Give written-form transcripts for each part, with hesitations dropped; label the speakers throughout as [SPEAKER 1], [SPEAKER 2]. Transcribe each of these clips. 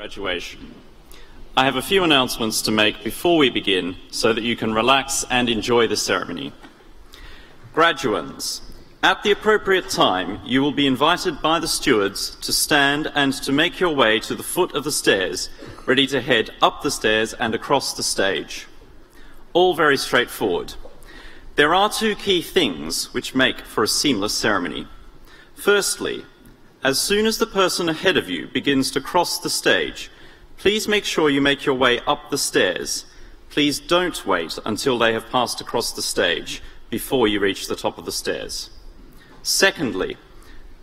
[SPEAKER 1] graduation. I have a few announcements to make before we begin so that you can relax and enjoy the ceremony. Graduands, at the appropriate time, you will be invited by the stewards to stand and to make your way to the foot of the stairs, ready to head up the stairs and across the stage. All very straightforward. There are two key things which make for a seamless ceremony. Firstly, as soon as the person ahead of you begins to cross the stage, please make sure you make your way up the stairs. Please don't wait until they have passed across the stage before you reach the top of the stairs. Secondly,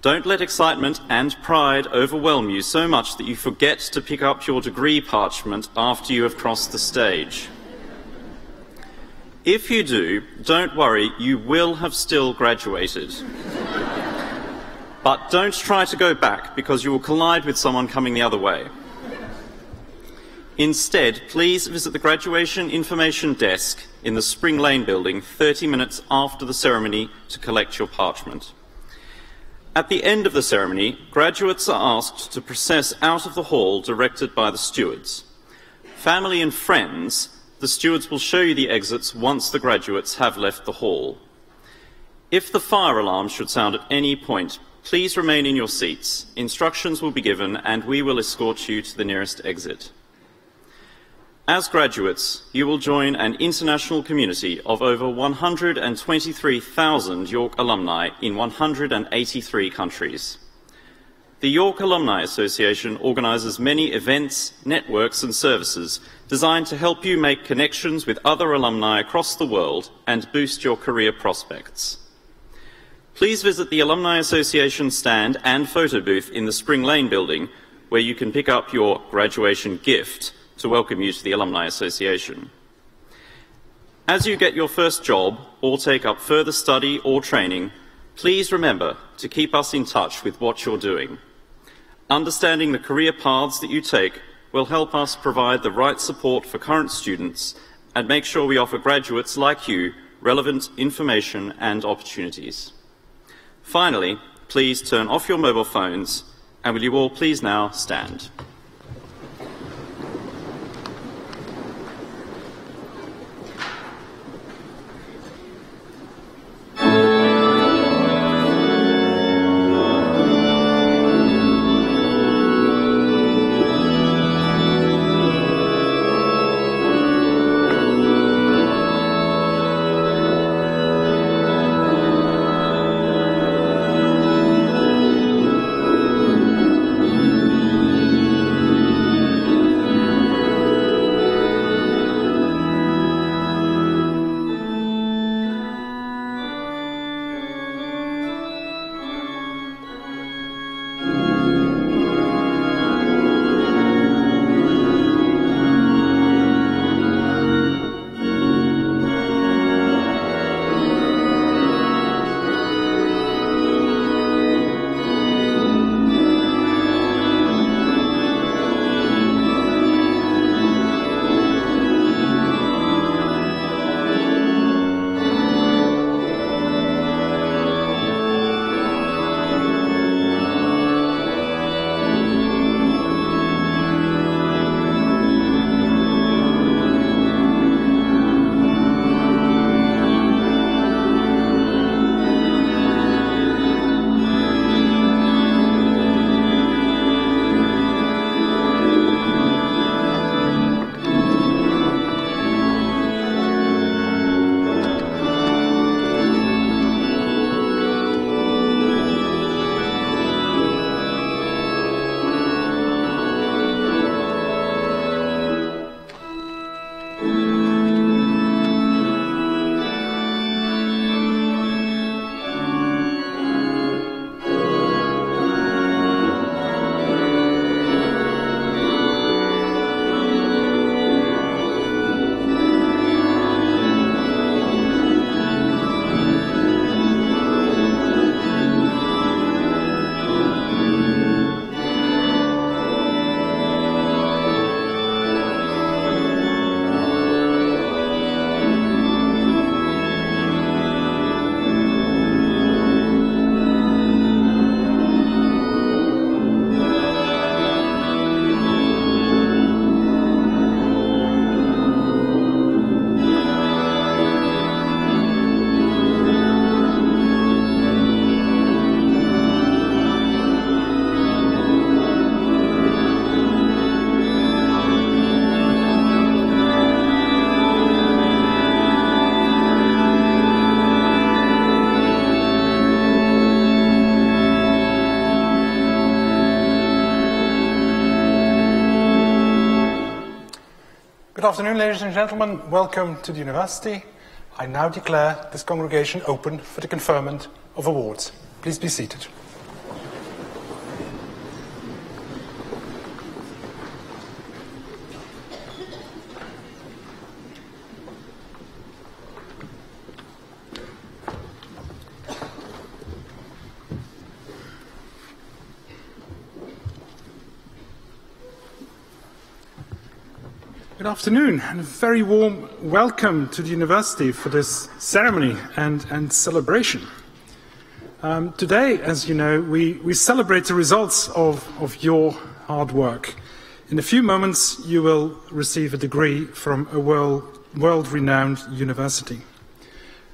[SPEAKER 1] don't let excitement and pride overwhelm you so much that you forget to pick up your degree parchment after you have crossed the stage. If you do, don't worry, you will have still graduated. But don't try to go back because you will collide with someone coming the other way. Instead, please visit the graduation information desk in the Spring Lane building 30 minutes after the ceremony to collect your parchment. At the end of the ceremony, graduates are asked to process out of the hall directed by the stewards. Family and friends, the stewards will show you the exits once the graduates have left the hall. If the fire alarm should sound at any point, please remain in your seats. Instructions will be given and we will escort you to the nearest exit. As graduates, you will join an international community of over 123,000 York alumni in 183 countries. The York Alumni Association organises many events, networks and services designed to help you make connections with other alumni across the world and boost your career prospects. Please visit the Alumni Association stand and photo booth in the Spring Lane building, where you can pick up your graduation gift to welcome you to the Alumni Association. As you get your first job or take up further study or training, please remember to keep us in touch with what you're doing. Understanding the career paths that you take will help us provide the right support for current students and make sure we offer graduates like you relevant information and opportunities. Finally, please turn off your mobile phones, and will you all please now stand.
[SPEAKER 2] Good afternoon, ladies and gentlemen. Welcome to the university. I now declare this congregation open for the conferment of awards. Please be seated. Good afternoon, and a very warm welcome to the university for this ceremony and celebration. Today, as you know, we celebrate the results of your hard work. In a few moments, you will receive a degree from a world-renowned university.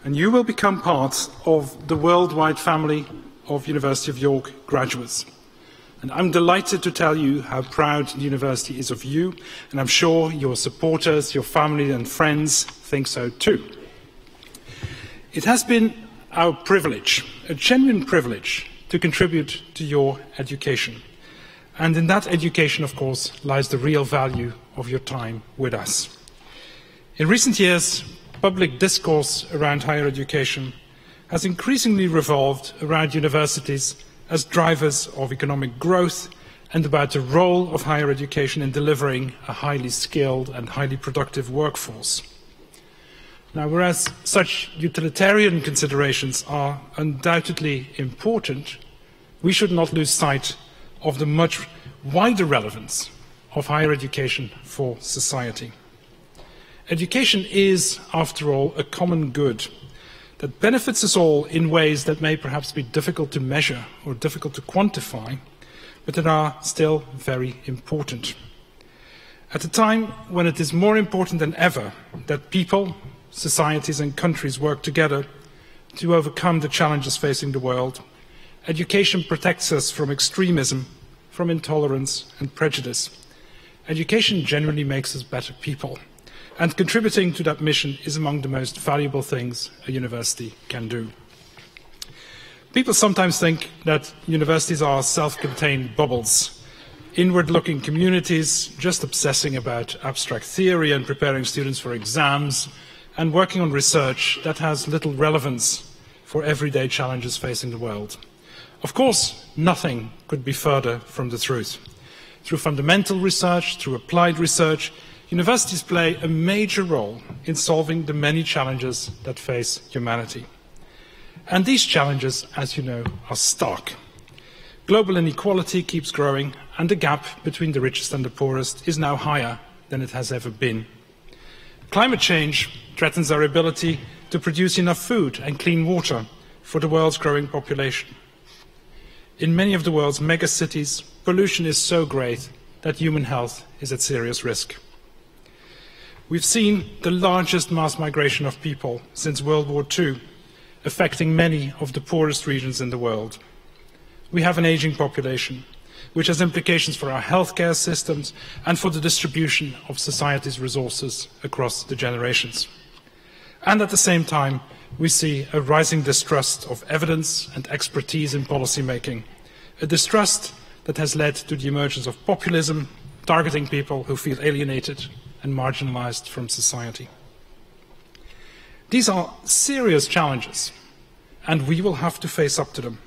[SPEAKER 2] And you will become part of the worldwide family of University of York graduates. And I'm delighted to tell you how proud the university is of you, and I'm sure your supporters, your family and friends think so too. It has been our privilege, a genuine privilege, to contribute to your education. And in that education, of course, lies the real value of your time with us. In recent years, public discourse around higher education has increasingly revolved around universities as drivers of economic growth and about the role of higher education in delivering a highly skilled and highly productive workforce. Now, whereas such utilitarian considerations are undoubtedly important, we should not lose sight of the much wider relevance of higher education for society. Education is, after all, a common good that benefits us all in ways that may perhaps be difficult to measure or difficult to quantify, but that are still very important. At a time when it is more important than ever that people, societies and countries work together to overcome the challenges facing the world, education protects us from extremism, from intolerance and prejudice. Education generally makes us better people. And contributing to that mission is among the most valuable things a university can do. People sometimes think that universities are self-contained bubbles, inward-looking communities just obsessing about abstract theory and preparing students for exams and working on research that has little relevance for everyday challenges facing the world. Of course, nothing could be further from the truth. Through fundamental research, through applied research, universities play a major role in solving the many challenges that face humanity. And these challenges, as you know, are stark. Global inequality keeps growing, and the gap between the richest and the poorest is now higher than it has ever been. Climate change threatens our ability to produce enough food and clean water for the world's growing population. In many of the world's megacities, pollution is so great that human health is at serious risk. We've seen the largest mass migration of people since World War II, affecting many of the poorest regions in the world. We have an aging population, which has implications for our healthcare systems and for the distribution of society's resources across the generations. And at the same time, we see a rising distrust of evidence and expertise in policy making, a distrust that has led to the emergence of populism, targeting people who feel alienated and marginalized from society. These are serious challenges, and we will have to face up to them.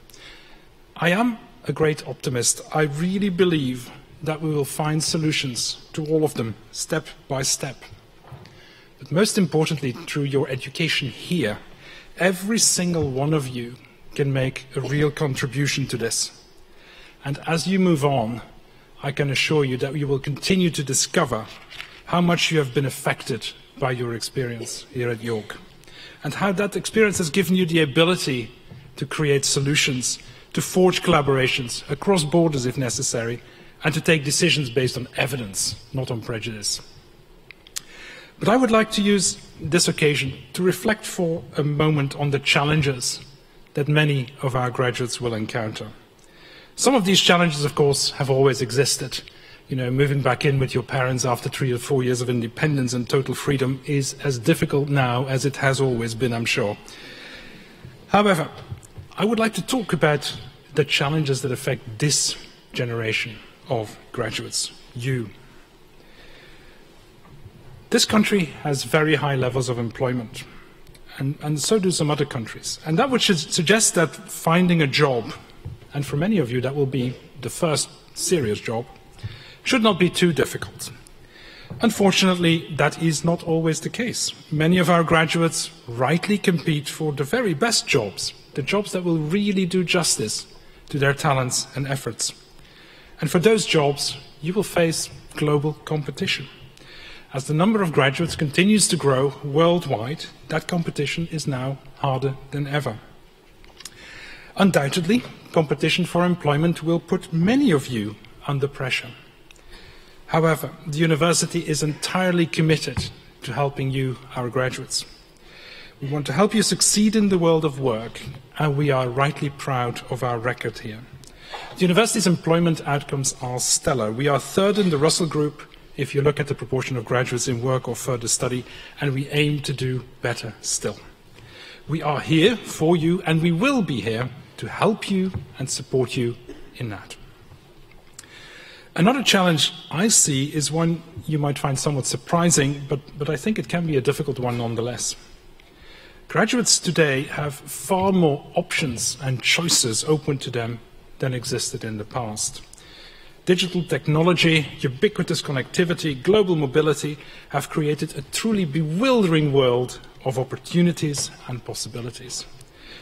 [SPEAKER 2] I am a great optimist. I really believe that we will find solutions to all of them, step by step. But most importantly, through your education here, every single one of you can make a real contribution to this. And as you move on, I can assure you that you will continue to discover how much you have been affected by your experience here at York, and how that experience has given you the ability to create solutions, to forge collaborations across borders if necessary, and to take decisions based on evidence, not on prejudice. But I would like to use this occasion to reflect for a moment on the challenges that many of our graduates will encounter. Some of these challenges, of course, have always existed. You know, moving back in with your parents after 3 or 4 years of independence and total freedom is as difficult now as it has always been, I'm sure. However, I would like to talk about the challenges that affect this generation of graduates, you. This country has very high levels of employment, and so do some other countries. And that would suggest that finding a job, and for many of you that will be the first serious job, should not be too difficult. Unfortunately, that is not always the case. Many of our graduates rightly compete for the very best jobs, the jobs that will really do justice to their talents and efforts. And for those jobs, you will face global competition. As the number of graduates continues to grow worldwide, that competition is now harder than ever. Undoubtedly, competition for employment will put many of you under pressure. However, the university is entirely committed to helping you, our graduates. We want to help you succeed in the world of work, and we are rightly proud of our record here. The university's employment outcomes are stellar. We are third in the Russell Group if you look at the proportion of graduates in work or further study, and we aim to do better still. We are here for you, and we will be here to help you and support you in that. Another challenge I see is one you might find somewhat surprising, but I think it can be a difficult one nonetheless. Graduates today have far more options and choices open to them than existed in the past. Digital technology, ubiquitous connectivity, global mobility have created a truly bewildering world of opportunities and possibilities.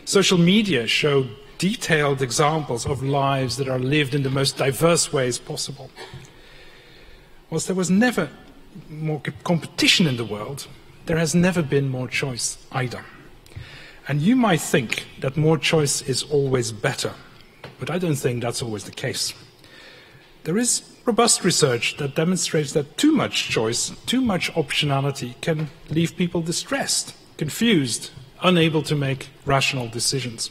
[SPEAKER 2] Social media show detailed examples of lives that are lived in the most diverse ways possible. Whilst there was never more competition in the world, there has never been more choice either. And you might think that more choice is always better, but I don't think that's always the case. There is robust research that demonstrates that too much choice, too much optionality can leave people distressed, confused, unable to make rational decisions.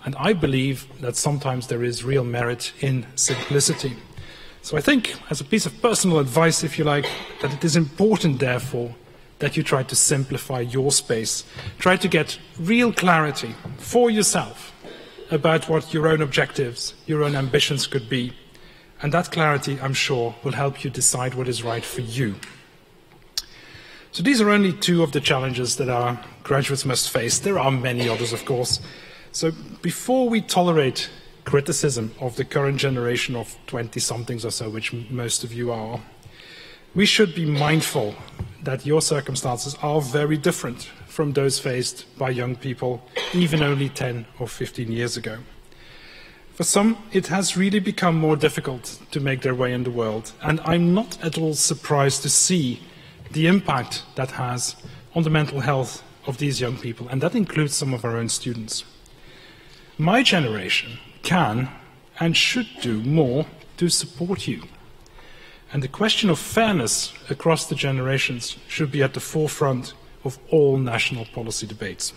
[SPEAKER 2] And I believe that sometimes there is real merit in simplicity. So I think, as a piece of personal advice, if you like, that it is important, therefore, that you try to simplify your space. Try to get real clarity for yourself about what your own objectives, your own ambitions could be. And that clarity, I'm sure, will help you decide what is right for you. So these are only two of the challenges that our graduates must face. There are many others, of course. So before we tolerate criticism of the current generation of 20-somethings or so, which most of you are, we should be mindful that your circumstances are very different from those faced by young people even only 10 or 15 years ago. For some, it has really become more difficult to make their way in the world, and I'm not at all surprised to see the impact that has on the mental health of these young people, and that includes some of our own students. My generation can and should do more to support you. And the question of fairness across the generations should be at the forefront of all national policy debates.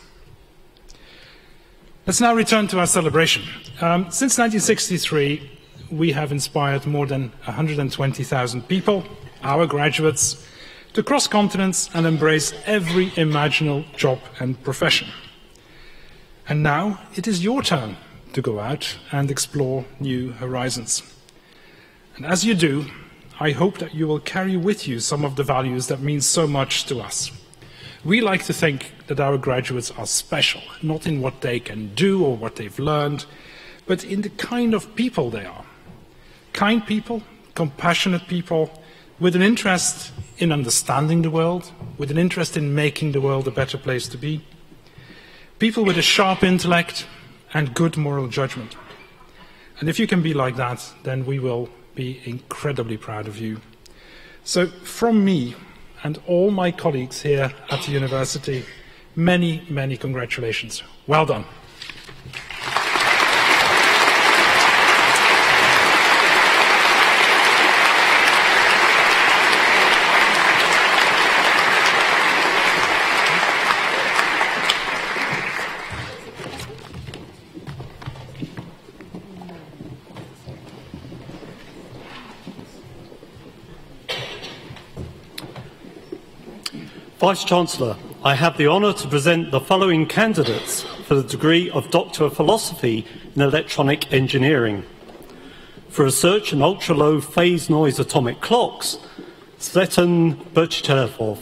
[SPEAKER 2] Let's now return to our celebration. Since 1963, we have inspired more than 120,000 people, our graduates, to cross continents and embrace every imaginable job and profession. And now it is your turn to go out and explore new horizons. And as you do, I hope that you will carry with you some of the values that mean so much to us. We like to think that our graduates are special, not in what they can do or what they've learned, but in the kind of people they are. Kind people, compassionate people, with an interest in understanding the world, with an interest in making the world a better place to be. People with a sharp intellect and good moral judgment. And if you can be like that, then we will be incredibly proud of you. So from me and all my colleagues here at the university, many, many congratulations. Well done.
[SPEAKER 3] Vice-Chancellor, I have the honour to present the following candidates for the degree of Doctor of Philosophy in Electronic Engineering. For research in ultra-low phase noise atomic clocks, Svetlana Burchtelevov.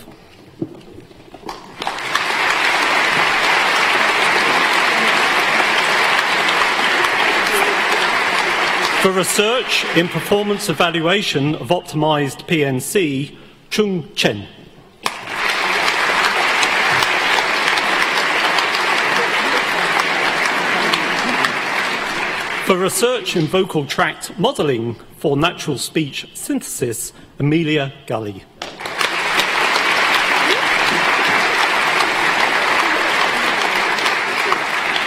[SPEAKER 3] For research in performance evaluation of optimized PNC, Chung Chen. For research in vocal tract modelling for natural speech synthesis, Amelia Gully.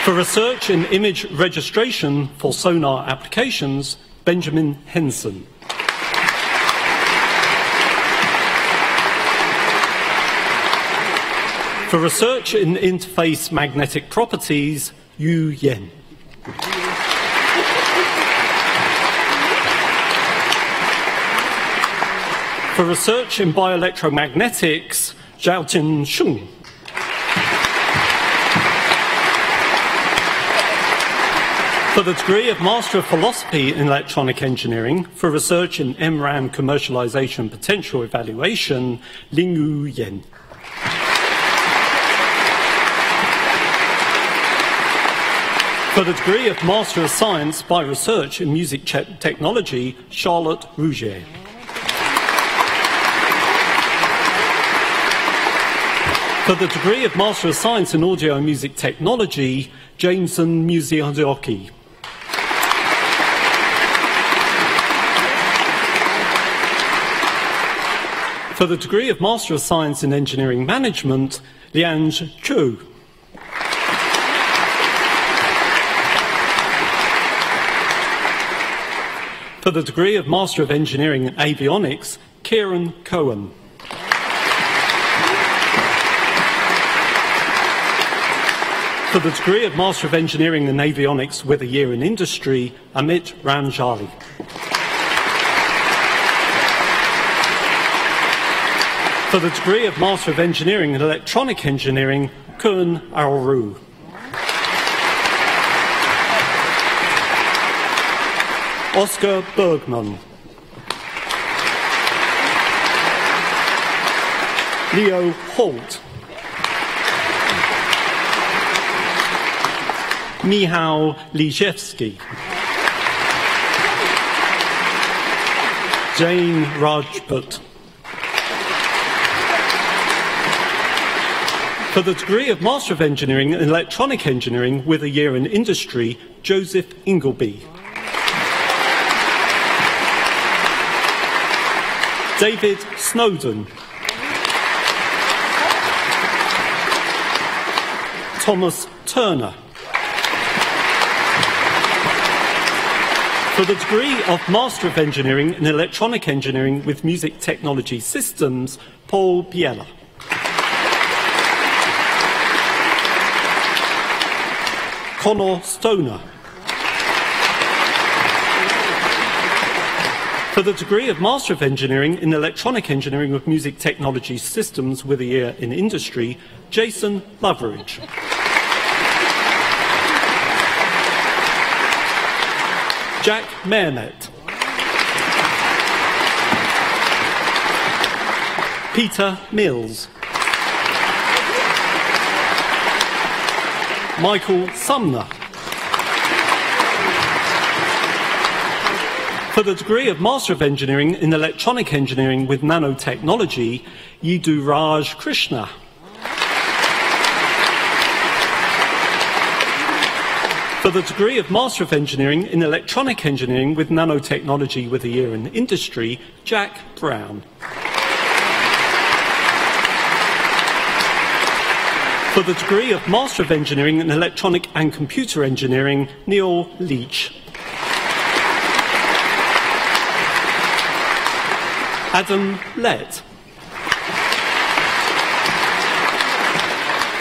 [SPEAKER 3] For research in image registration for sonar applications, Benjamin Henson. For research in interface magnetic properties, Yu Yen. For research in bioelectromagnetics, Zhaojin Sheng. For the degree of Master of Philosophy in Electronic Engineering, for research in MRAM commercialization potential evaluation, Lingyu Yen. For the degree of Master of Science by Research in Music Technology, Charlotte Rougier. For the degree of Master of Science in Audio and Music Technology, Jameson Musiadoki. For the degree of Master of Science in Engineering Management, Liange Chu. For the degree of Master of Engineering in Avionics, Kieran Cohen. For the degree of Master of Engineering in Avionics with a year in industry, Amit Ramjali. For the degree of Master of Engineering in Electronic Engineering, Kun Aoru. Oscar Bergman. Leo Holt. Michał Lijewski. Jane Rajput. For the degree of Master of Engineering in Electronic Engineering with a year in industry, Joseph Ingleby. David Snowden. Thomas Turner. For the degree of Master of Engineering in Electronic Engineering with Music Technology Systems, Paul Biella. Connor Stoner. For the degree of Master of Engineering in Electronic Engineering with Music Technology Systems with a year in industry, Jason Loveridge. Jack Mehmet. Peter Mills. Michael Sumner. For the degree of Master of Engineering in Electronic Engineering with Nanotechnology, Yidu Raj Krishna. For the degree of Master of Engineering in Electronic Engineering with Nanotechnology with a year in industry, Jack Brown. For the degree of Master of Engineering in Electronic and Computer Engineering, Neil Leach. Adam Lett.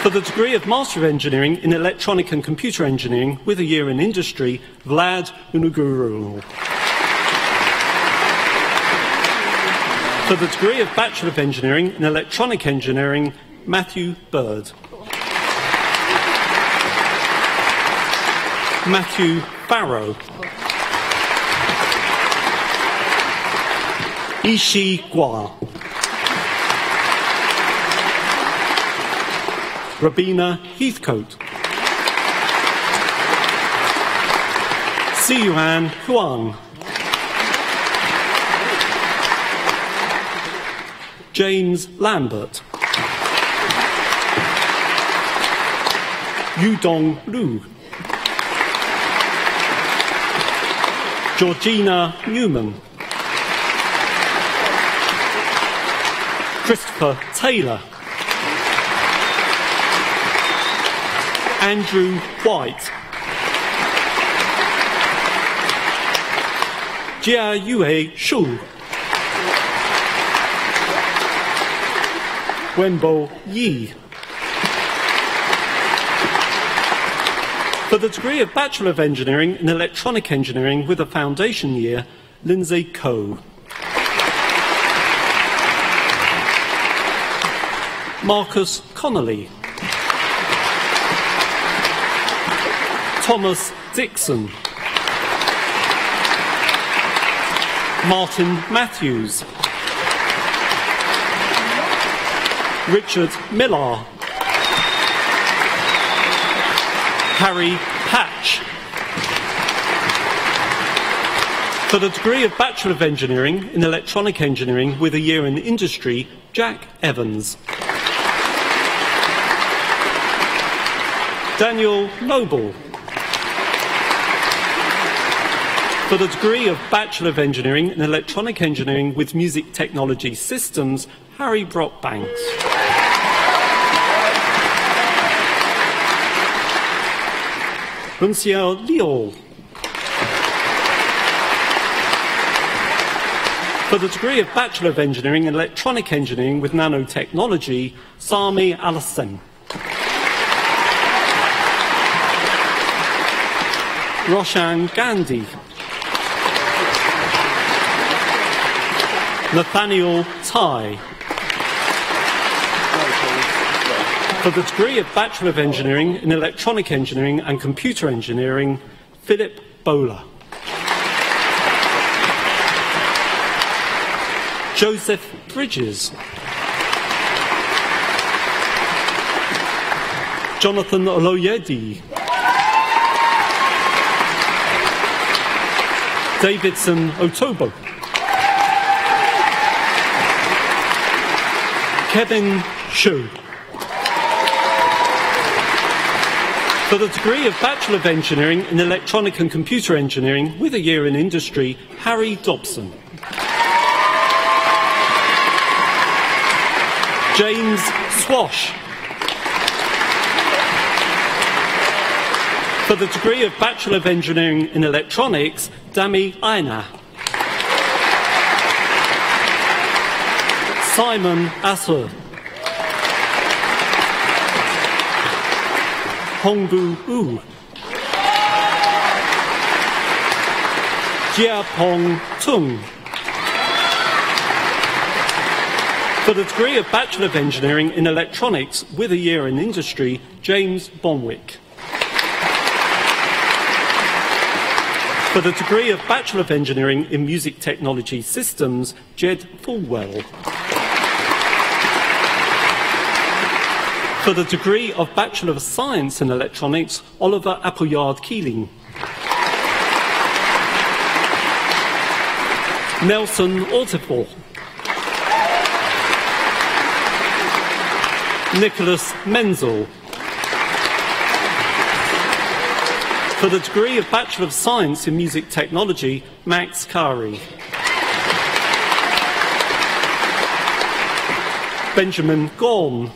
[SPEAKER 3] For the degree of Master of Engineering in Electronic and Computer Engineering with a year in industry, Vlad Unuguru. For the degree of Bachelor of Engineering in Electronic Engineering, Matthew Bird. Matthew Barrow. Ishi Gua. Rabina Heathcote, Siyuan Huang, James Lambert, Yudong Lu, Georgina Newman, Christopher Taylor, Andrew White, Jia Yue Shu, Wenbo Yi. For the degree of Bachelor of Engineering in Electronic Engineering with a foundation year, Lindsay Coe. Marcus Connolly, Thomas Dixon, Martin Matthews, Richard Millar, Harry Patch. For the degree of Bachelor of Engineering in Electronic Engineering with a year in industry, Jack Evans. Daniel Noble. For the degree of Bachelor of Engineering in Electronic Engineering with Music Technology Systems, Harry Brockbanks. Runxiao Liu. For the degree of Bachelor of Engineering in Electronic Engineering with Nanotechnology, Sami Alassem. Roshan Gandhi. Nathaniel Tai. For the degree of Bachelor of Engineering in Electronic Engineering and Computer Engineering, Philip Bowler. Joseph Bridges. Jonathan Oloyedi. Davidson Otobo. Kevin Shu. For the degree of Bachelor of Engineering in Electronic and Computer Engineering with a year in industry, Harry Dobson. James Swash. For the degree of Bachelor of Engineering in Electronics, Dami Aina. Simon Asur. Hongbu Wu. Jiapong Tung. For the degree of Bachelor of Engineering in Electronics with a year in industry, James Bonwick. For the degree of Bachelor of Engineering in Music Technology Systems, Jed Fulwell. For the degree of Bachelor of Science in Electronics, Oliver Appleyard-Keeling. Nelson Ortifor. Nicholas Menzel. For the degree of Bachelor of Science in Music Technology, Max Kari. Benjamin Gorn.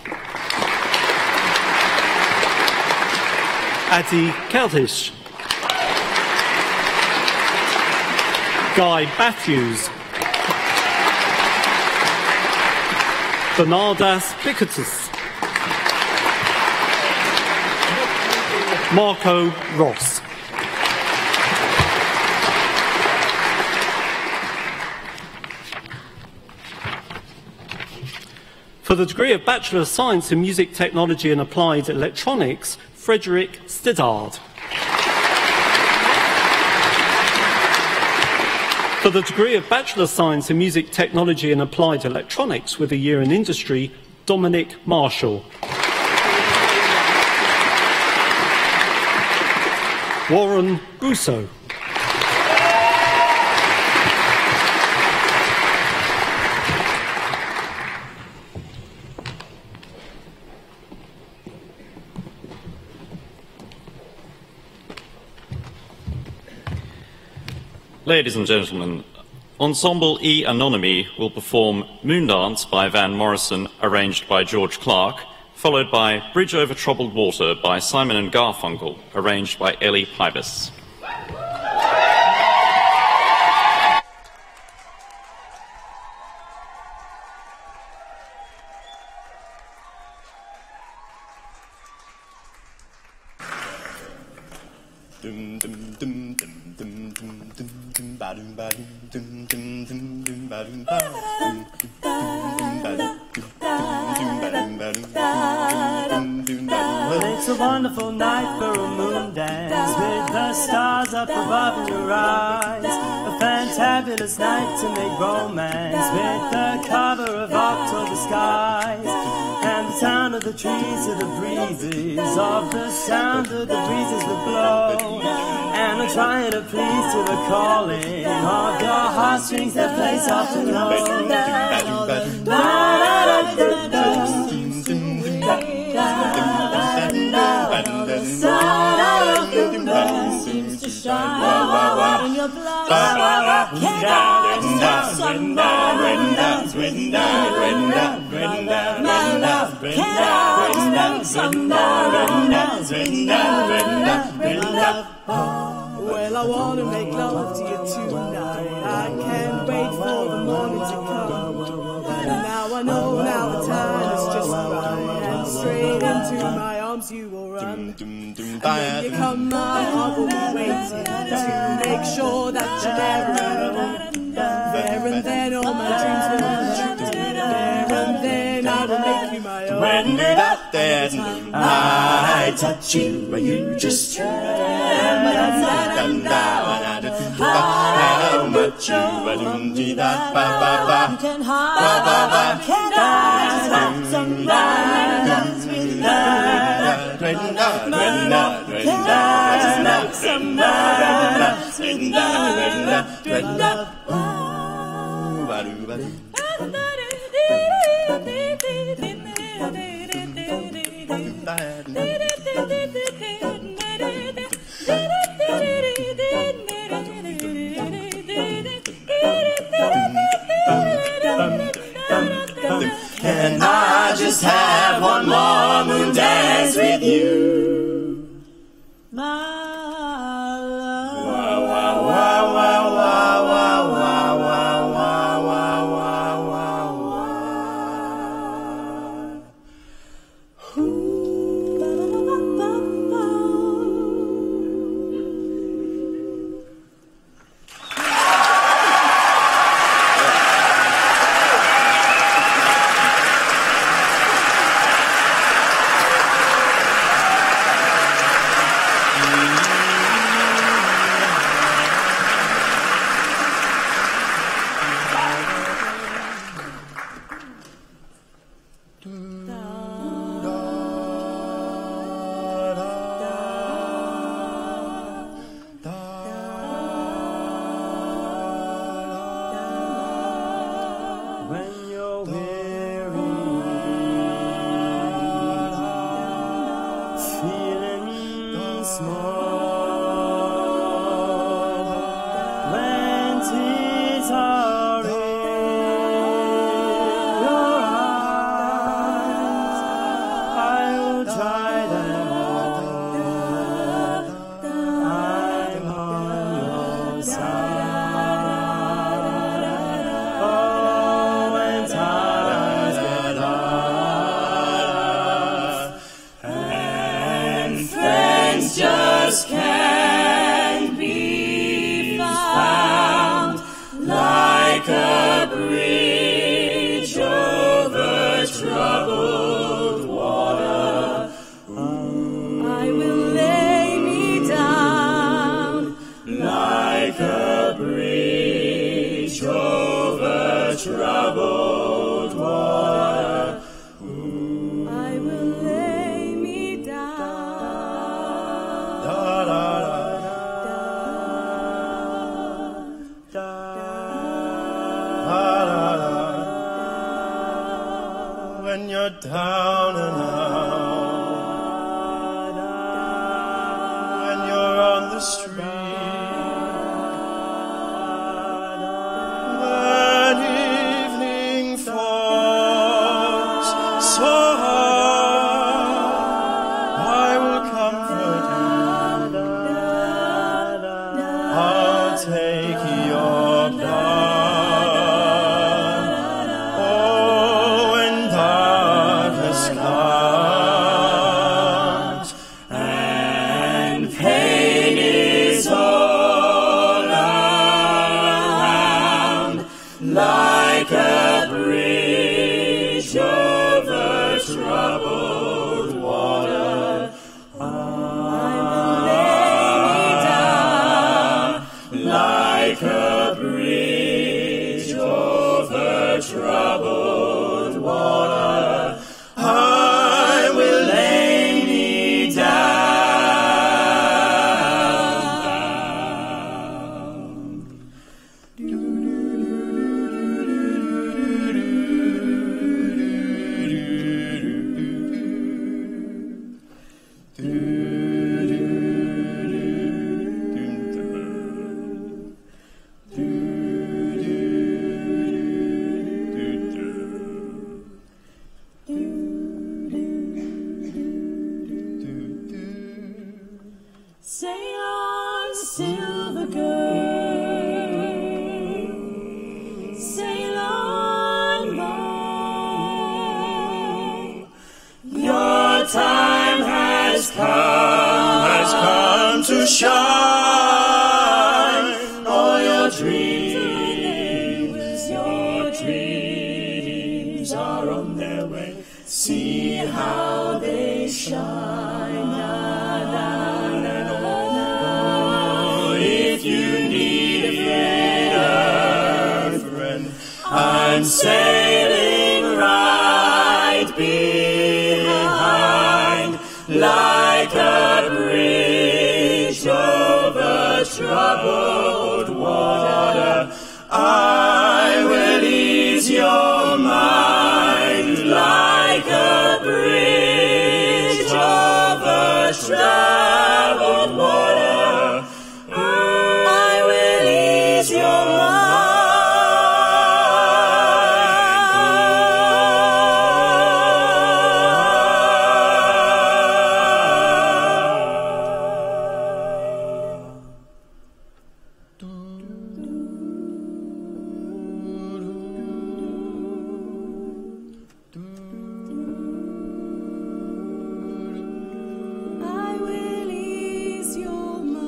[SPEAKER 3] Adi Keltish. Guy Matthews. Bernardas Picatus. Marco Ross. For the degree of Bachelor of Science in Music Technology and Applied Electronics, Frederick Steddard. For the degree of Bachelor of Science in Music Technology and Applied Electronics with a year in industry, Dominic Marshall. Warren Russo.
[SPEAKER 1] Ladies and gentlemen, Ensemble E Anonymi will perform Moondance by Van Morrison, arranged by George Clark, followed by Bridge Over Troubled Water by Simon and Garfunkel, arranged by Ellie Pybus.
[SPEAKER 4] Well, it's a wonderful night for a moon dance with the stars up above in your eyes. A fantabulous night to make romance with the cover of October skies. And the sound of the trees to the breezes, of the sound of the breezes that blow. And I'm trying to please to the calling of your heartstrings that play soft and low. The sun of the moon seems to shine on your blood. Can I just some more? My love, can I just some more? Well, I want to make love to you tonight. I can't wait for the morning to come. And now I know now the time is just right. And straight into my arms you will run. And when you come, my heart will be waiting to make sure that you're there alone. There and then all my dreams will come true. There and then I will make you my own. When I touch you, and you just how much you can hide. Can I stop somebody's with love? Can I just make somebody's with love? Can I just have one more moon dance with you, my love? Wow, wow, wow, wow, wow, wow, wow, wow, wow, wow, wow, wow.
[SPEAKER 5] down and out. When you're on the street, when evening falls so hard, I will comfort you. I'll take your part. Oh, when darkness comes and pain is all around, like a bridge over troubled water, I will lay me down like a bridge over troubled water. I will lay me down.
[SPEAKER 4] Sail on, silver girl, sail on by. Your time has come to shine. All your dreams are on their way. See how they shine. If you need a friend, I'm sailing right behind, like a bridge over troubled water. I will ease your mind, like a bridge over troubled water. I will ease your mind. I will ease your mind.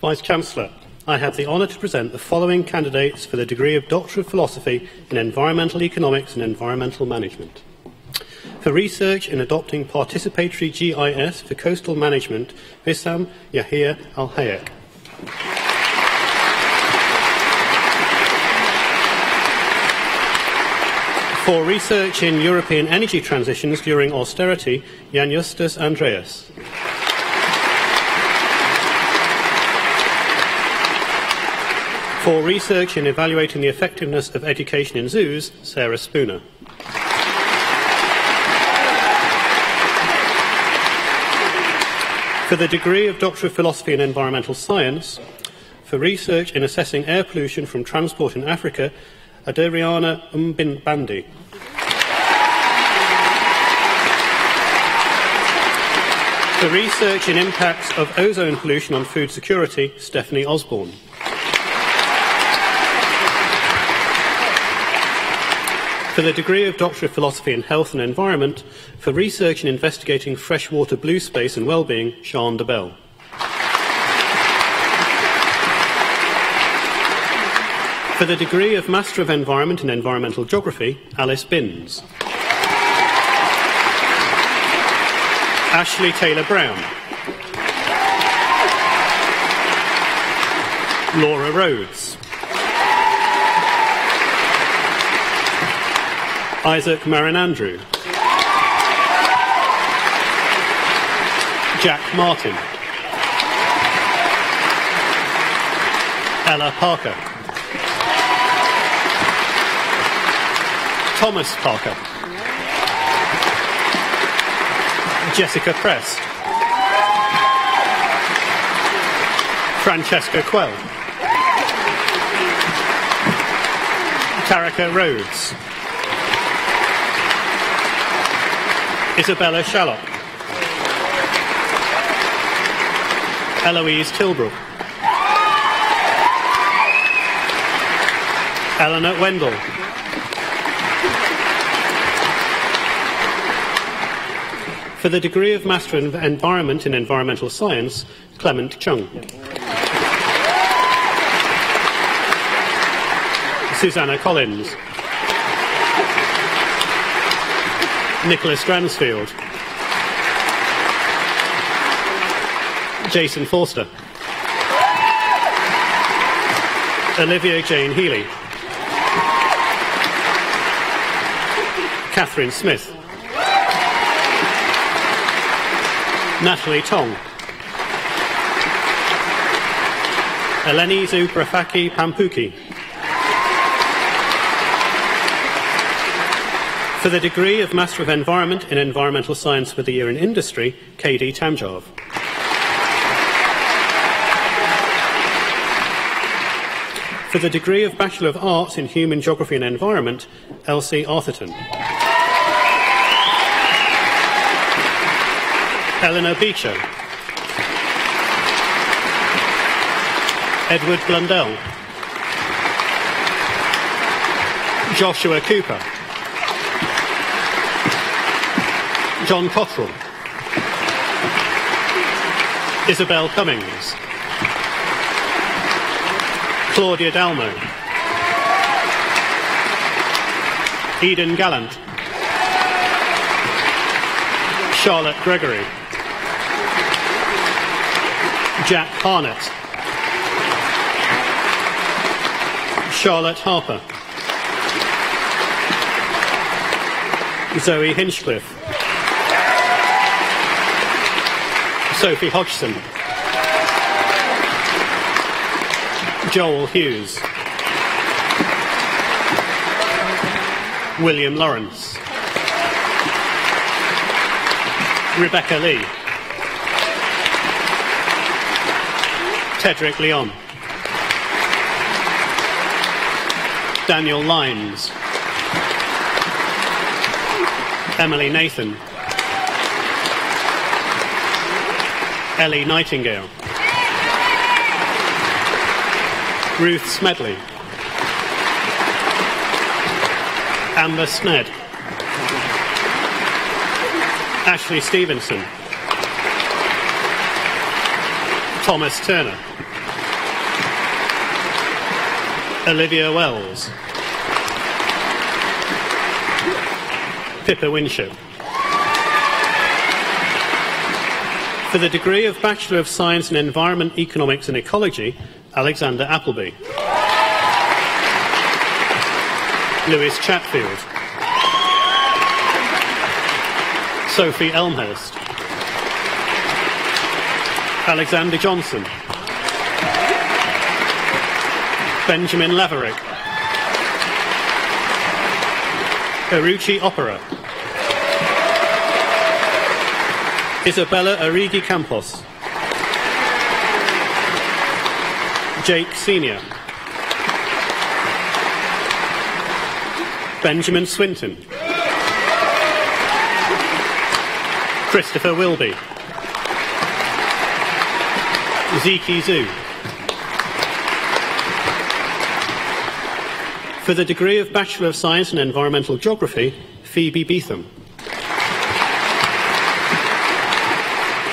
[SPEAKER 6] Vice-Chancellor, I have the honour to present the following candidates for the degree of Doctor of Philosophy in Environmental Economics and Environmental Management. For research in adopting participatory GIS for coastal management, Wissam Yahya Al-Hayek. For research in European energy transitions during austerity, Jan Justus Andreas. For research in evaluating the effectiveness of education in zoos, Sarah Spooner. For the degree of Doctor of Philosophy in Environmental Science, for research in assessing air pollution from transport in Africa, Adriana Bandi. For research in impacts of ozone pollution on food security, Stephanie Osborne. For the degree of Doctor of Philosophy in Health and Environment, for research in investigating freshwater blue space and well-being, Jean de Bell. For the degree of Master of Environment in Environmental Geography, Alice Binns. Ashley Taylor-Brown. Laura Rhodes. Isaac Marin-Andrew. Jack Martin. Ella Parker. Thomas Parker. Jessica Prest. Francesca Quell. Tarika Rhodes. Isabella Shallop. Eloise Tilbrook. Eleanor Wendell. For the degree of Master of Environment in Environmental Science, Clement Chung. Susanna Collins. Nicholas Dransfield. Jason Forster. Olivia Jane Healy. Catherine Smith. Natalie Tong. Eleni Zubrafaki Pampuki. For the degree of Master of Environment in Environmental Science for the year in Industry, K.D. Tamjov. For the degree of Bachelor of Arts in Human Geography and Environment, Elsie Arthurton. Eleanor Beecher. Edward Blundell. Joshua Cooper. John Cottrell. Isabel Cummings. Claudia Dalmo. Eden Gallant. Charlotte Gregory. Jack Harnett. Charlotte Harper. Zoe Hinchcliffe. Sophie Hodgson. Joel Hughes. William Lawrence. Rebecca Lee. Tedrick Leon. Daniel Lyons. Emily Nathan. Ellie Nightingale. Ruth Smedley. Amber Sned. Ashley Stevenson. Thomas Turner. Olivia Wells. Pippa Winship. For the degree of Bachelor of Science in Environment, Economics and Ecology, Alexander Appleby. Lewis Chatfield. Sophie Elmhurst. Alexander Johnson. Benjamin Laverick. Eruchi Opera. Isabella Origi Campos. Jake Senior. Benjamin Swinton. Christopher Wilby. Zeke Zhu. For the degree of Bachelor of Science in Environmental Geography, Phoebe Beetham.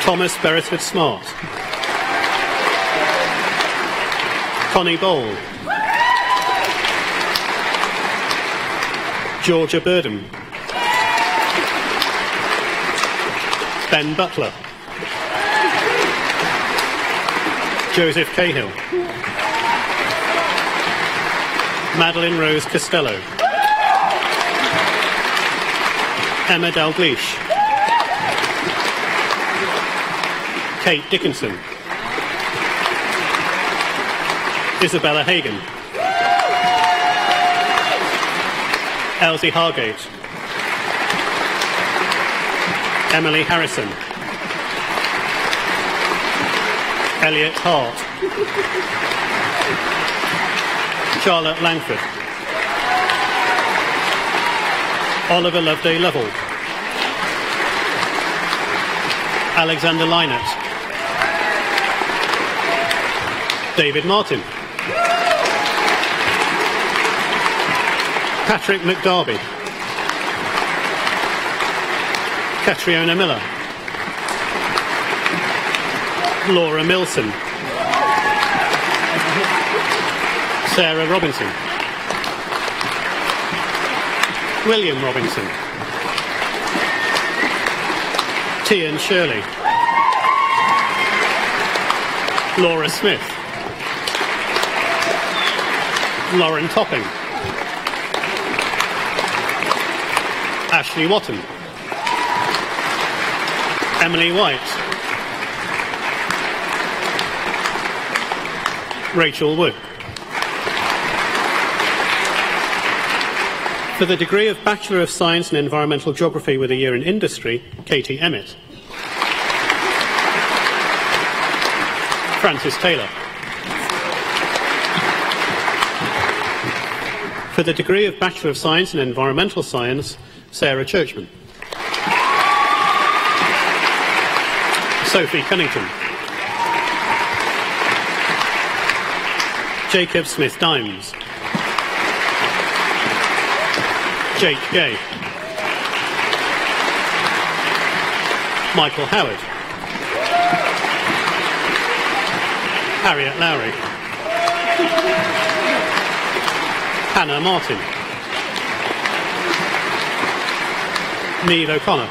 [SPEAKER 6] Thomas Beresford Smart. Connie Bowl. Georgia Burdham. Ben Butler. Joseph Cahill. Madeline Rose Costello. Emma Dalgleish. Kate Dickinson. Isabella Hagan. Elsie Hargate. Emily Harrison. Elliot Hart. Charlotte Langford. Oliver Loveday Lovell. Alexander Lynott. David Martin. Patrick McDarby. Catriona Miller. Laura Milson. Sarah Robinson. William Robinson. Tian Shirley. Laura Smith. Lauren Topping. Ashley Watton. Emily White. Rachel Wood. For the degree of Bachelor of Science in Environmental Geography with a year in Industry, Katie Emmett. Francis Taylor. For the degree of Bachelor of Science in Environmental Science, Sarah Churchman. Sophie Cunnington. Jacob Smith-Dimes. Jake Gay. Michael Howard. Harriet Lowry. Hannah Martin. Neve O'Connor.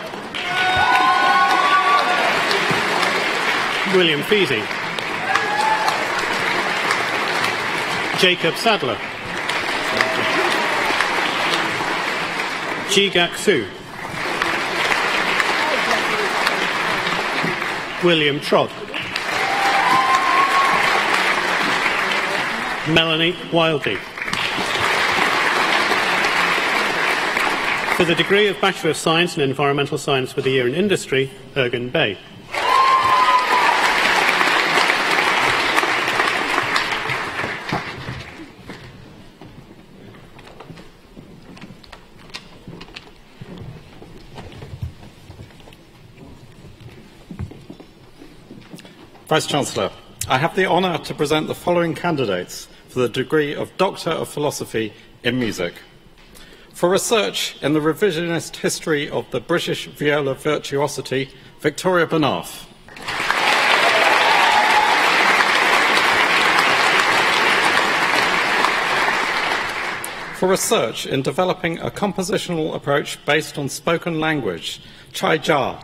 [SPEAKER 6] William Feasy. Jacob Sadler. Jigak Su. William Trott. Melanie Wildey. For the degree of Bachelor of Science in Environmental Science with a year in Industry, Ergen Bay.
[SPEAKER 7] Vice-Chancellor, I have the honour to present the following candidates for the degree of Doctor of Philosophy in Music. For research in the revisionist history of the British viola virtuosity, Victoria Banaf. For research in developing a compositional approach based on spoken language, Chai Jia.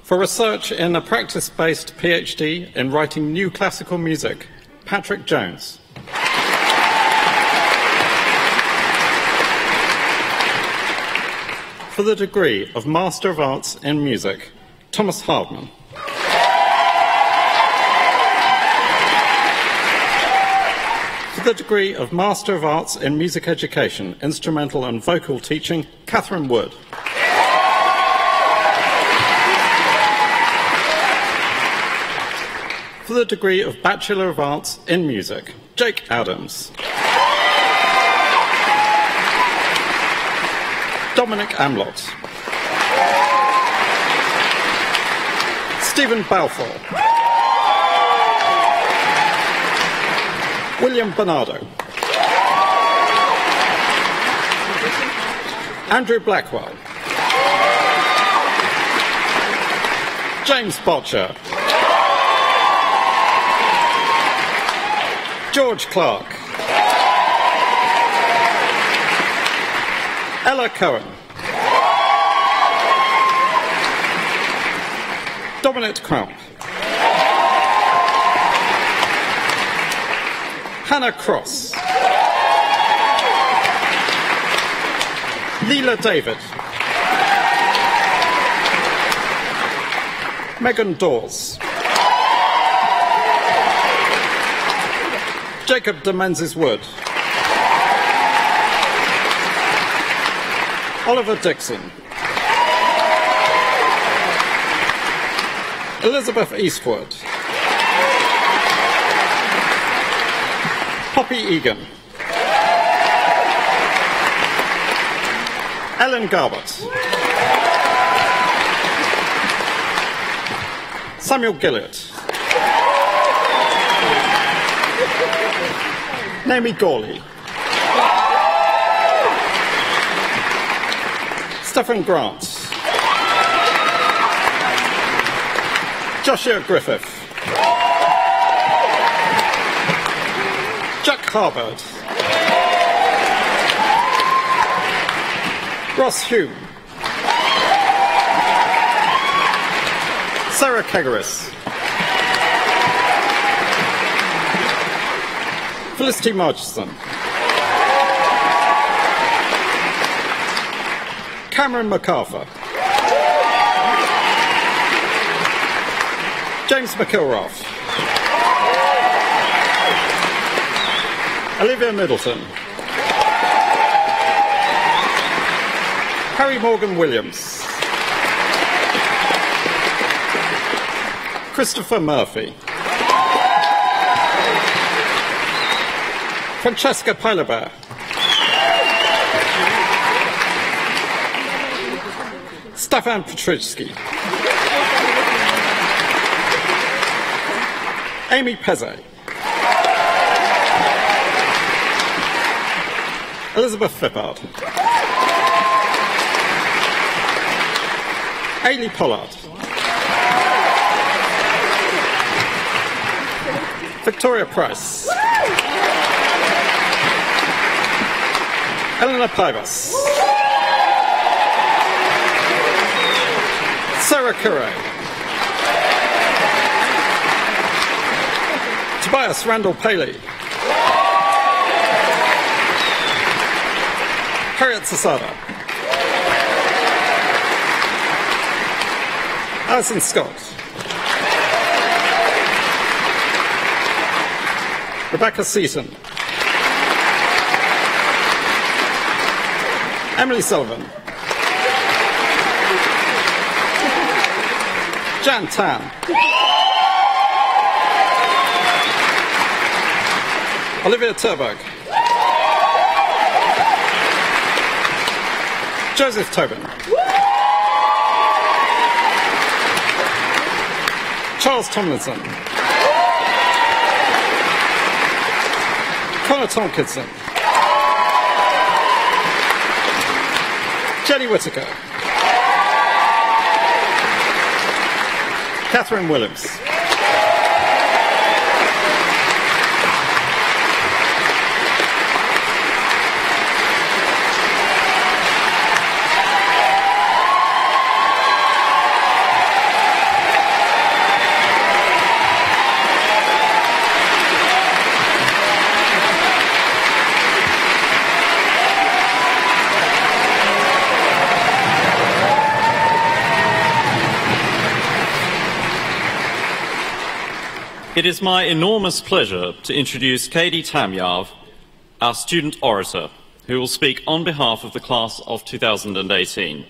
[SPEAKER 7] For research in a practice-based PhD in writing new classical music, Patrick Jones. For the degree of Master of Arts in Music, Thomas Hardman. For the degree of Master of Arts in Music Education, Instrumental and Vocal Teaching, Catherine Wood. For the degree of Bachelor of Arts in Music, Jake Adams. Dominic Amlott. Stephen Balfour. William Bernardo. Andrew Blackwell. James Botcher. George Clark. Ella Cohen. Dominic Crump. Hannah Cross. Leela David. Megan Dawes. Jacob de Menzies Wood. Oliver Dixon. Elizabeth Eastwood. Poppy Egan. Ellen Garbett. Samuel Gillett. Naomi Gawley. Stephen Grant. Joshua Griffith. Jack Harbert. Ross Hume. Sarah Kegaris. Felicity Marchison. Cameron MacArthur. James McIlrath. Olivia Middleton. Harry Morgan Williams. Christopher Murphy. Francesca Pilabert. Stefan Petritsky. Amy Pezet. Elizabeth Fippard. Ailey Pollard. Victoria Price. Eleanor Pybus. Sarah Curray. Tobias Randall Paley. Harriet Sasada. Alison Scott. Rebecca Seaton. Emily Sullivan. Jan Tan. Olivia Turberg. Joseph Tobin. Charles Tomlinson. Connor Tomkinson. Jenny Whittaker. Catherine Williams.
[SPEAKER 1] It is my enormous pleasure to introduce Katie Tamyav, our student orator, who will speak on behalf of the class of 2018.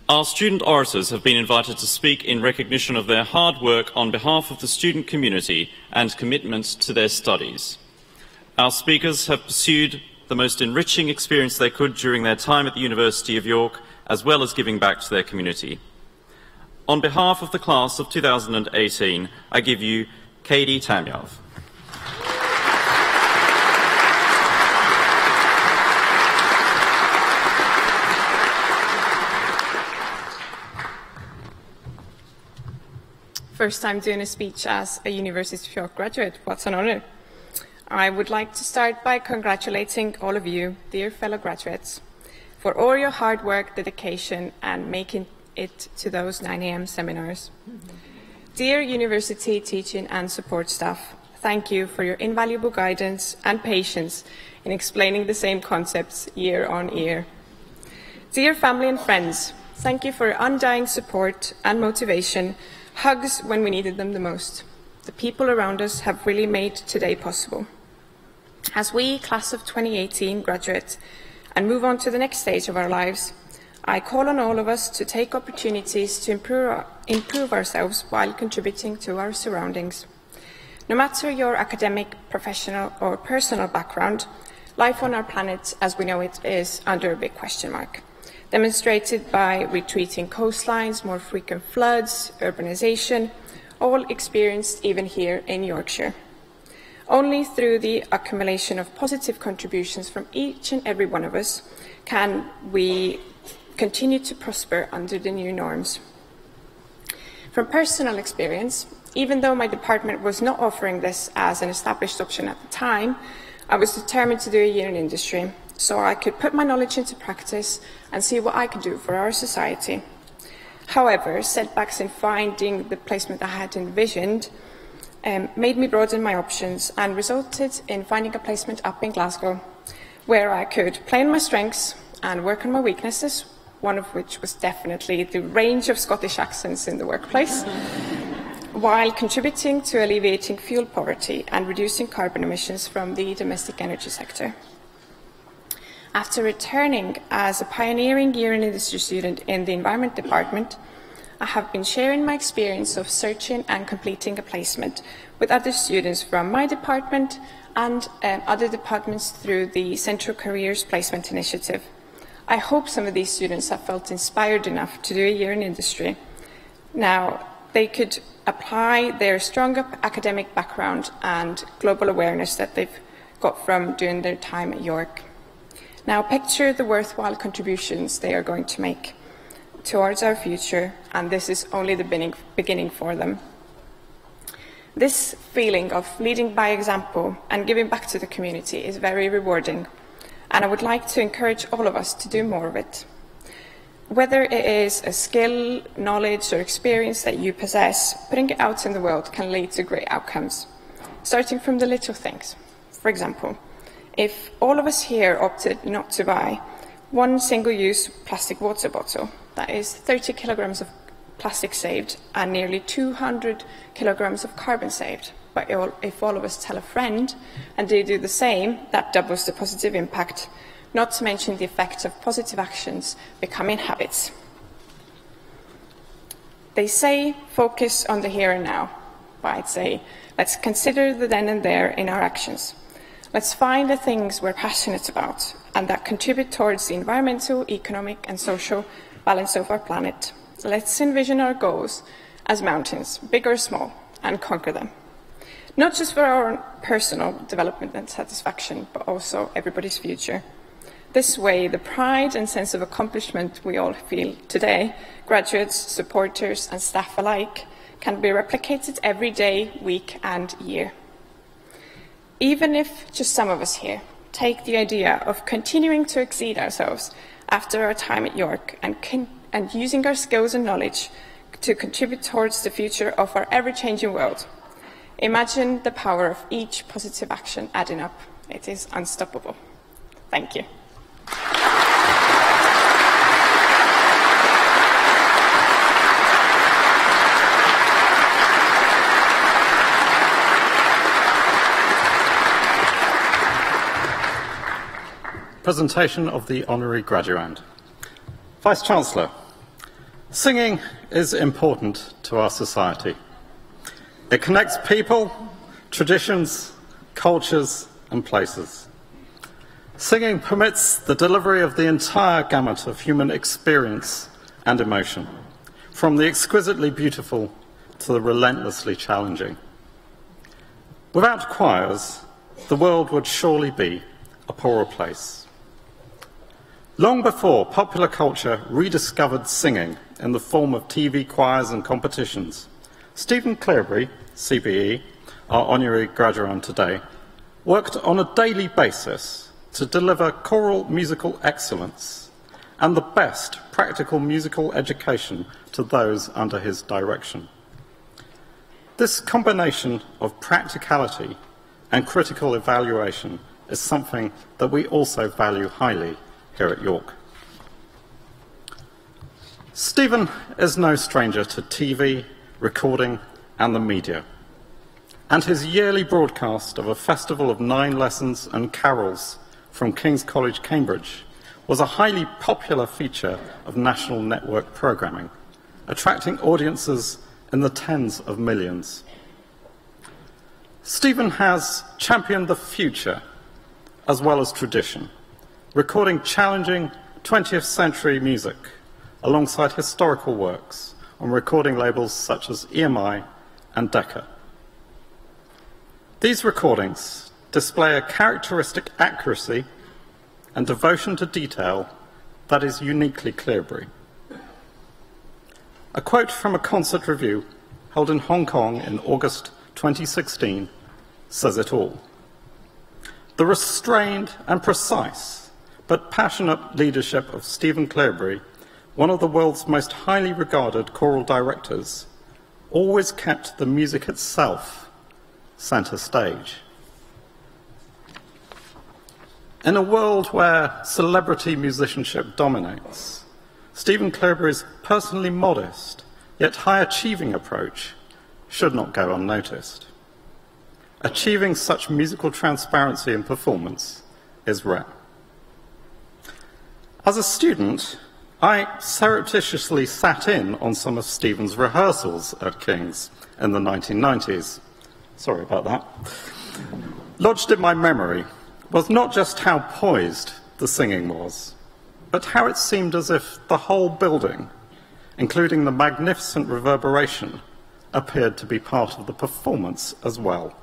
[SPEAKER 1] Our student orators have been invited to speak in recognition of their hard work on behalf of the student community and commitment to their studies. Our speakers have pursued the most enriching experience they could during their time at the University of York, as well as giving back to their community. On behalf of the class of 2018, I give you Katie Tamyov.
[SPEAKER 8] First time doing a speech as a University of York graduate. What an honor. I would like to start by congratulating all of you, dear fellow graduates, for all your hard work, dedication, and making it to those 9 a.m. seminars. Dear university teaching and support staff, thank you for your invaluable guidance and patience in explaining the same concepts year on year. Dear family and friends, thank you for your undying support and motivation, hugs when we needed them the most. The people around us have really made today possible. As we, class of 2018, graduate and move on to the next stage of our lives, I call on all of us to take opportunities to improve ourselves while contributing to our surroundings. No matter your academic, professional, or personal background, life on our planet as we know it is under a big question mark, demonstrated by retreating coastlines, more frequent floods, urbanization, all experienced even here in Yorkshire. Only through the accumulation of positive contributions from each and every one of us can we continue to prosper under the new norms. From personal experience, even though my department was not offering this as an established option at the time, I was determined to do a year in industry so I could put my knowledge into practice and see what I could do for our society. However, setbacks in finding the placement I had envisioned made me broaden my options and resulted in finding a placement up in Glasgow, where I could play on my strengths and work on my weaknesses, one of which was definitely the range of Scottish accents in the workplace, while contributing to alleviating fuel poverty and reducing carbon emissions from the domestic energy sector. After returning as a pioneering year in industry student in the Environment Department, I have been sharing my experience of searching and completing a placement with other students from my department and other departments through the Central Careers Placement Initiative. I hope some of these students have felt inspired enough to do a year in industry. Now, they could apply their strong academic background and global awareness that they've got from doing their time at York. Now, picture the worthwhile contributions they are going to make towards our future, and this is only the beginning for them. This feeling of leading by example and giving back to the community is very rewarding, and I would like to encourage all of us to do more of it. Whether it is a skill, knowledge, or experience that you possess, putting it out in the world can lead to great outcomes, starting from the little things. For example, if all of us here opted not to buy one single-use plastic water bottle, that is 30 kilograms of plastic saved and nearly 200 kilograms of carbon saved. But if all of us tell a friend and they do the same, that doubles the positive impact, not to mention the effect of positive actions becoming habits. They say focus on the here and now, but I'd say let's consider the then and there in our actions. Let's find the things we're passionate about and that contribute towards the environmental, economic and social balance of our planet. Let's envision our goals as mountains, big or small, and conquer them. Not just for our own personal development and satisfaction, but also everybody's future. This way, the pride and sense of accomplishment we all feel today, graduates, supporters and staff alike, can be replicated every day, week and year. Even if just some of us here take the idea of continuing to exceed ourselves after our time at York and using our skills and knowledge to contribute towards the future of our ever-changing world, imagine the power of each positive action adding up. It is unstoppable. Thank you.
[SPEAKER 7] Presentation of the Honorary Graduand. Vice-Chancellor, singing is important to our society. It connects people, traditions, cultures and places. Singing permits the delivery of the entire gamut of human experience and emotion, from the exquisitely beautiful to the relentlessly challenging. Without choirs, the world would surely be a poorer place. Long before popular culture rediscovered singing in the form of TV choirs and competitions, Stephen Clearbury, CBE, our honorary graduate today, worked on a daily basis to deliver choral musical excellence and the best practical musical education to those under his direction. This combination of practicality and critical evaluation is something that we also value highly here at York. Stephen is no stranger to TV, recording and the media, and his yearly broadcast of a festival of 9 lessons and carols from King's College, Cambridge, was a highly popular feature of national network programming, attracting audiences in the tens of millions. Stephen has championed the future as well as tradition, recording challenging 20th century music alongside historical works on recording labels such as EMI and Decca. These recordings display a characteristic accuracy and devotion to detail that is uniquely Clearbury. A quote from a concert review held in Hong Kong in August 2016 says it all. The restrained and precise but passionate leadership of Stephen Clearbury, one of the world's most highly regarded choral directors, always kept the music itself centre stage. In a world where celebrity musicianship dominates, Stephen Clearbury's personally modest yet high-achieving approach should not go unnoticed. Achieving such musical transparency in performance is rare. As a student, I surreptitiously sat in on some of Stephen's rehearsals at King's in the 1990s. Sorry about that. Lodged in my memory was not just how poised the singing was, but how it seemed as if the whole building, including the magnificent reverberation, appeared to be part of the performance as well.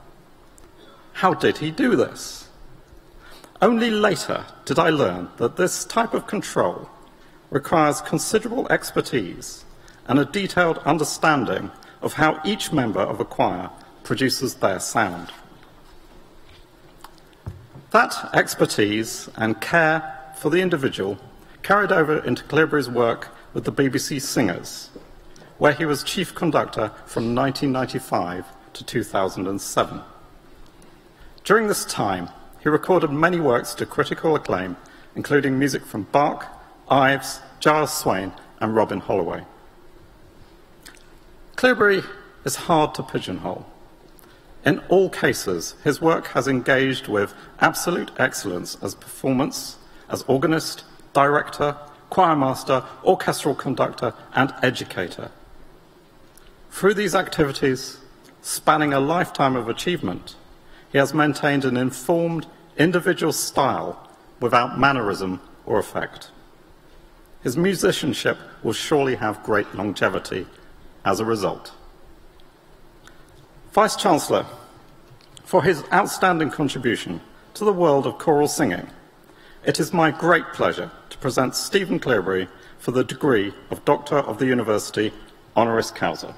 [SPEAKER 7] How did he do this? Only later did I learn that this type of control requires considerable expertise and a detailed understanding of how each member of a choir produces their sound. That expertise and care for the individual carried over into Clearbury's work with the BBC Singers, where he was chief conductor from 1995 to 2007. During this time, he recorded many works to critical acclaim, including music from Bach, Ives, Giles Swain, and Robin Holloway. Clearbury is hard to pigeonhole. In all cases, his work has engaged with absolute excellence as performance, as organist, director, choirmaster, orchestral conductor, and educator. Through these activities, spanning a lifetime of achievement, he has maintained an informed, individual style without mannerism or effect. His musicianship will surely have great longevity as a result. Vice-Chancellor, for his outstanding contribution to the world of choral singing, it is my great pleasure to present Stephen Clearbury for the degree of Doctor of the University, honoris causa.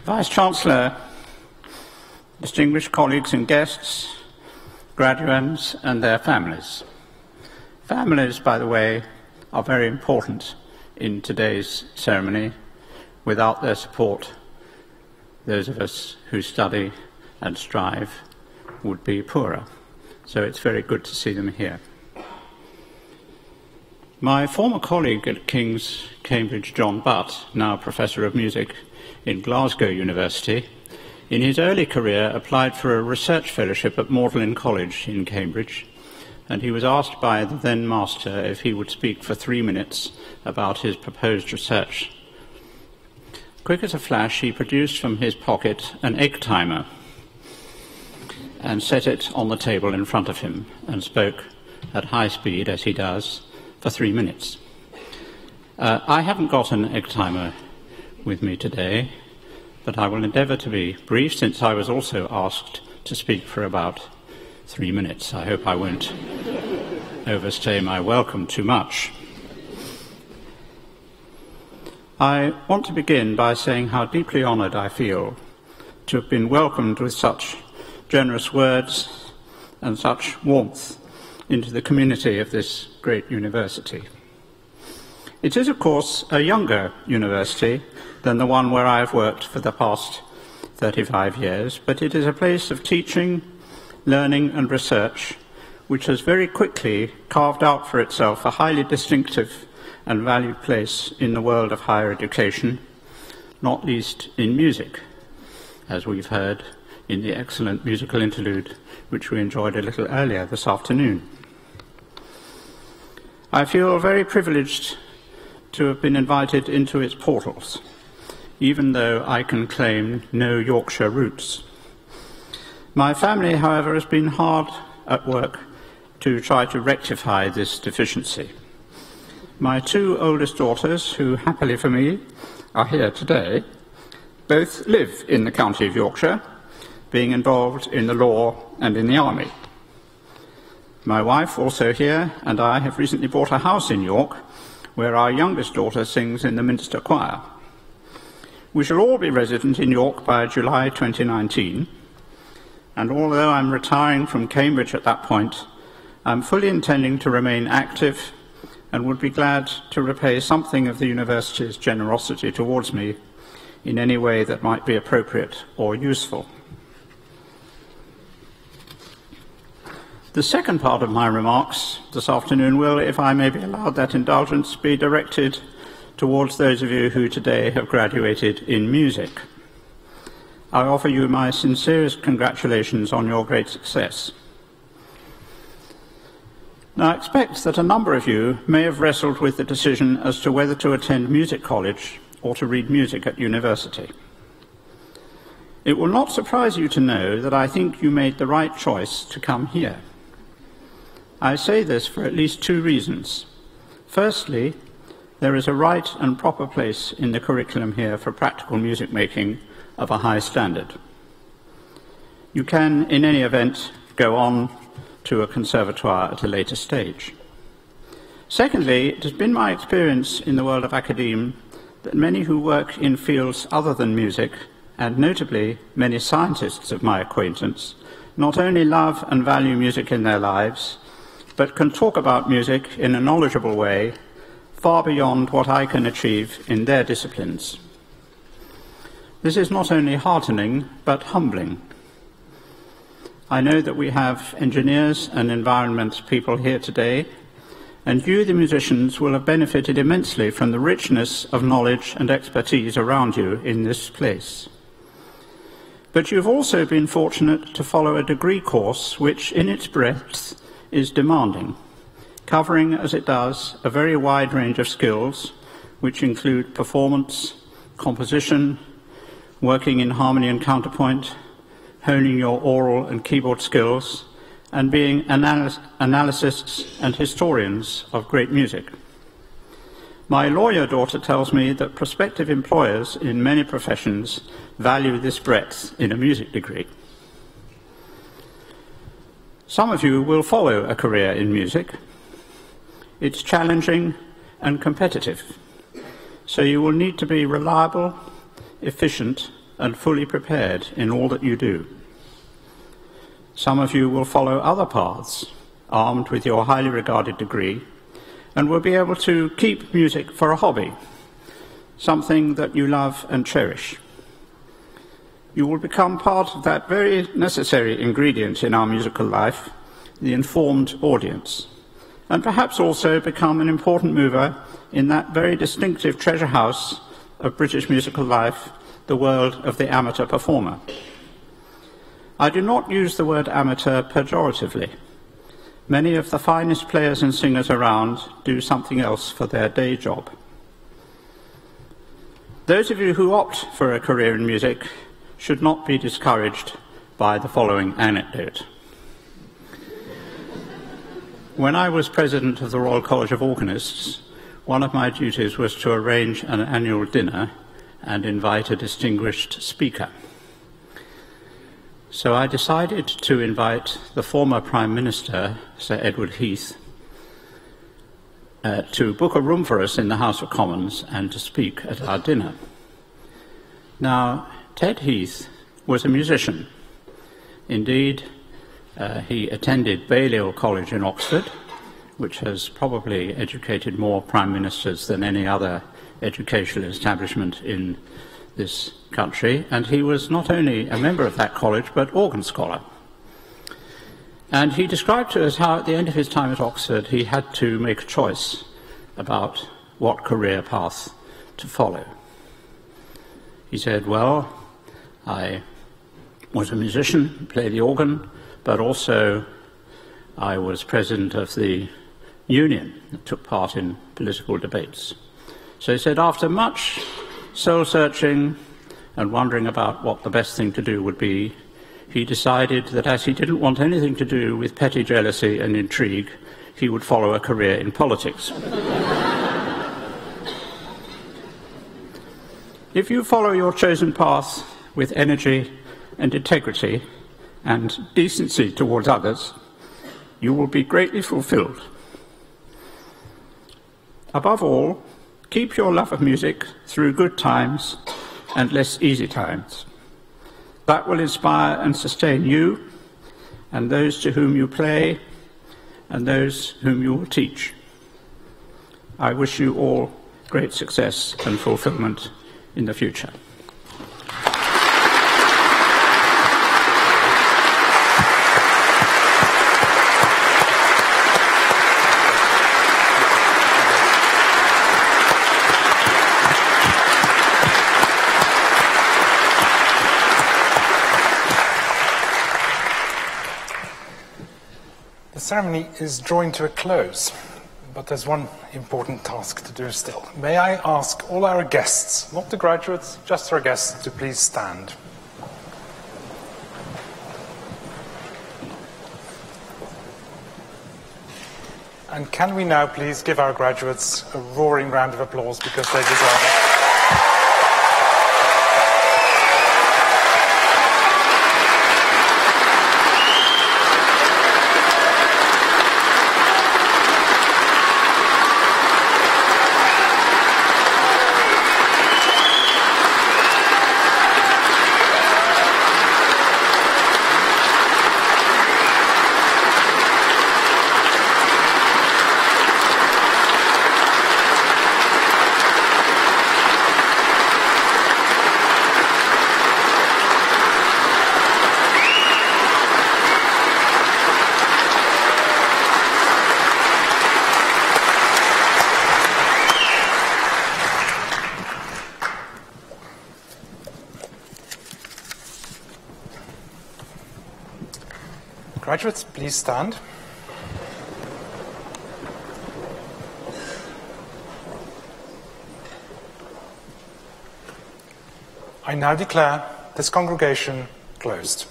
[SPEAKER 9] Vice-Chancellor, distinguished colleagues and guests, graduates and their families. Families, by the way, are very important in today's ceremony. Without their support, those of us who study and strive would be poorer. So it's very good to see them here. My former colleague at King's Cambridge, John Butt, now Professor of Music in Glasgow University, in his early career applied for a research fellowship at Magdalen College in Cambridge, and he was asked by the then master if he would speak for 3 minutes about his proposed research. Quick as a flash, he produced from his pocket an egg timer and set it on the table in front of him and spoke at high speed, as he does, for 3 minutes. I haven't got an egg timer with me today, but I will endeavour to be brief, since I was also asked to speak for about 3 minutes. I hope I won't overstay my welcome too much. I want to begin by saying how deeply honoured I feel to have been welcomed with such generous words and such warmth into the community of this great university. It is, of course, a younger university than the one where I have worked for the past 35 years, but it is a place of teaching, learning and research which has very quickly carved out for itself a highly distinctive and valued place in the world of higher education, not least in music, as we've heard in the excellent musical interlude which we enjoyed a little earlier this afternoon. I feel very privileged to have been invited into its portals, even though I can claim no Yorkshire roots. My family, however, has been hard at work to try to rectify this deficiency. My 2 oldest daughters, who happily for me are here today, both live in the county of Yorkshire, being involved in the law and in the army. My wife, also here, and I have recently bought a house in York, where our youngest daughter sings in the Minster Choir. We shall all be resident in York by July 2019, and although I'm retiring from Cambridge at that point, I'm fully intending to remain active and would be glad to repay something of the university's generosity towards me in any way that might be appropriate or useful. The second part of my remarks this afternoon will, if I may be allowed that indulgence, be directed towards those of you who today have graduated in music. I offer you my sincerest congratulations on your great success. Now, I expect that a number of you may have wrestled with the decision as to whether to attend music college or to read music at university. It will not surprise you to know that I think you made the right choice to come here. I say this for at least 2 reasons. Firstly, there is a right and proper place in the curriculum here for practical music making of a high standard. You can, in any event, go on to a conservatoire at a later stage. Secondly, it has been my experience in the world of academe that many who work in fields other than music, and notably many scientists of my acquaintance, not only love and value music in their lives, but can talk about music in a knowledgeable way far beyond what I can achieve in their disciplines. This is not only heartening, but humbling. I know that we have engineers and environment people here today, and you, the musicians, will have benefited immensely from the richness of knowledge and expertise around you in this place. But you've also been fortunate to follow a degree course which, in its breadth, is demanding, covering, as it does, a very wide range of skills, which include performance, composition, working in harmony and counterpoint, honing your oral and keyboard skills, and being analysts and historians of great music. My lawyer daughter tells me that prospective employers in many professions value this breadth in a music degree. Some of you will follow a career in music. It's challenging and competitive, so you will need to be reliable, efficient, and fully prepared in all that you do. Some of you will follow other paths, armed with your highly regarded degree, and will be able to keep music for a hobby, something that you love and cherish. you will become part of that very necessary ingredient in our musical life, the informed audience, and perhaps also become an important mover in that very distinctive treasure house of British musical life, the world of the amateur performer. I do not use the word amateur pejoratively. Many of the finest players and singers around do something else for their day job. Those of you who opt for a career in music should not be discouraged by the following anecdote. When I was president of the Royal College of Organists, one of my duties was to arrange an annual dinner and invite a distinguished speaker. So I decided to invite the former Prime Minister, Sir Edward Heath, to book a room for us in the House of Commons and to speak at our dinner. Now, Ted Heath was a musician. Indeed, he attended Balliol College in Oxford, which has probably educated more Prime Ministers than any other educational establishment in this country, and he was not only a member of that college, but organ scholar. And he described to us how at the end of his time at Oxford he had to make a choice about what career path to follow. He said, well, I was a musician, played the organ, but also I was president of the union that took part in political debates. So he said, after much soul-searching and wondering about what the best thing to do would be, he decided that as he didn't want anything to do with petty jealousy and intrigue, he would follow a career in politics. If you follow your chosen path with energy and integrity and decency towards others, you will be greatly fulfilled. Above all, keep your love of music through good times and less easy times. That will inspire and sustain you and those to whom you play and those whom you will teach. I wish you all great success and fulfillment in the future.
[SPEAKER 2] The ceremony is drawing to a close, but there's one important task to do still. May I ask all our guests, not the graduates, just our guests, to please stand. And can we now please give our graduates a roaring round of applause because they deserve it. Graduates, please stand. I now declare this congregation closed.